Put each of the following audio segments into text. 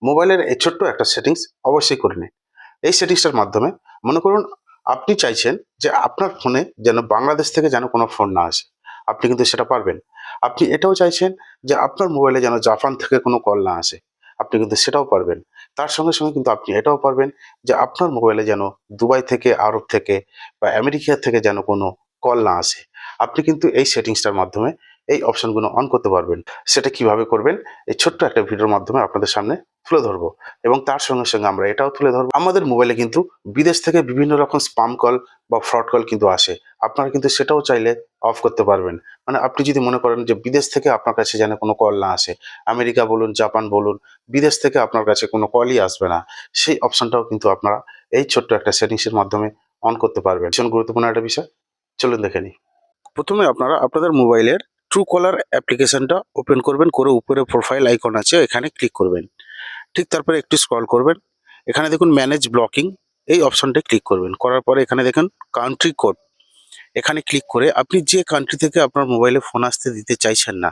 মোবাইলের এই ছোট্ট একটা সেটিংস অবশ্যই করে নিন। এই সেটিংসটার মাধ্যমে মনে করুন আপনি চাইছেন যে আপনার ফোনে যেন বাংলাদেশ থেকে যেন কোনো ফোন না আসে। আপনি কিন্তু সেটা পারবেন। আপনি এটাও চাইছেন যে আপনার মোবাইলে যেন জাপান থেকে কোনো কল না আসে। আপনি কিন্তু সেটাও পারবেন। তার সঙ্গে কিন্তু আপনি এটাও পারবেন যে আপনার মোবাইলে যেন দুবাই থেকে, আরব থেকে বা আমেরিকা থেকে যেন কোনো কল না আসে। আপনি কিন্তু এই সেটিংসটার মাধ্যমে এই অপশনগুলো অন করতে পারবেন। সেটা কিভাবে করবেন এই ছোট্ট একটা ভিডিওর মাধ্যমে আপনাদের সামনে তুলে ধরবো। এবং তার সঙ্গে আমরা এটাও তুলে ধরবো আমাদের মোবাইলে কিন্তু বিদেশ থেকে বিভিন্ন রকম স্পাম কল বা ফ্রড কল কিন্তু আসে। আপনারা কিন্তু সেটাও চাইলে অফ করতে পারবেন। মানে আপনি যদি মনে করেন যে বিদেশ থেকে আপনার কাছে যেন কোনো কল না আসে, আমেরিকা বলুন, জাপান বলুন, বিদেশ থেকে আপনার কাছে কোনো কলই আসবে না। সেই অপশনটাও কিন্তু আপনারা এই ছোট্ট একটা সেটিংসের মাধ্যমে অন করতে পারবেন। ভীষণ গুরুত্বপূর্ণ একটা বিষয়। চলুন দেখে নিই। প্রথমে আপনারা আপনাদের মোবাইলের ট্রুকলার অ্যাপ্লিকেশনটা ওপেন করবেন, করে উপরে প্রোফাইল আইকন আছে এখানে ক্লিক করবেন। ঠিক তারপরে একটু স্ক্রল করবেন। এখানে দেখুন ম্যানেজ ব্লকিং, এই অপশনটায় ক্লিক করবেন। করার পরে এখানে দেখুন কান্ট্রি কোড, এখানে ক্লিক করে আপনি যে কান্ট্রি থেকে আপনার মোবাইলে ফোন আসতে দিতে চাইছেন না,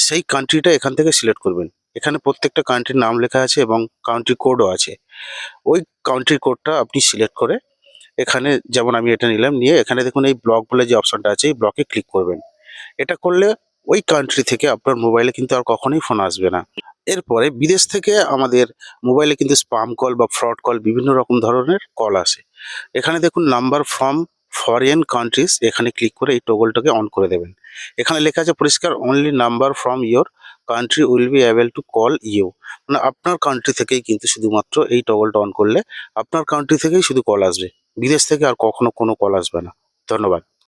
সেই কান্ট্রিটা এখান থেকে সিলেক্ট করবেন। এখানে প্রত্যেকটা কান্ট্রির নাম লেখা আছে এবং কান্ট্রি কোডও আছে। ওই কান্ট্রি কোডটা আপনি সিলেক্ট করে এখানে, যেমন আমি এটা নিলাম, নিয়ে এখানে দেখুন এই ব্লক বলে যে অপশনটা আছে, এই ব্লকে ক্লিক করবেন। এটা করলে ওই কান্ট্রি থেকে আপনার মোবাইলে কিন্তু আর কখনোই ফোন আসবে না। এরপরে বিদেশ থেকে আমাদের মোবাইলে কিন্তু স্পাম কল বা ফ্রড কল বিভিন্ন রকম ধরনের কল আসে। এখানে দেখুন নাম্বার ফ্রম ফরেন কান্ট্রিজ, এখানে ক্লিক করে এই টগলটাকে অন করে দেবেন। এখানে লেখা আছে পরিষ্কার only number from your country will be able to call you. মানে আপনার কান্ট্রি থেকেই কিন্তু শুধুমাত্র এই টগলটা অন করলে আপনার কান্ট্রি থেকেই শুধু কল আসবে, বিদেশ থেকে আর কখনো কোনো কল আসবে না। ধন্যবাদ।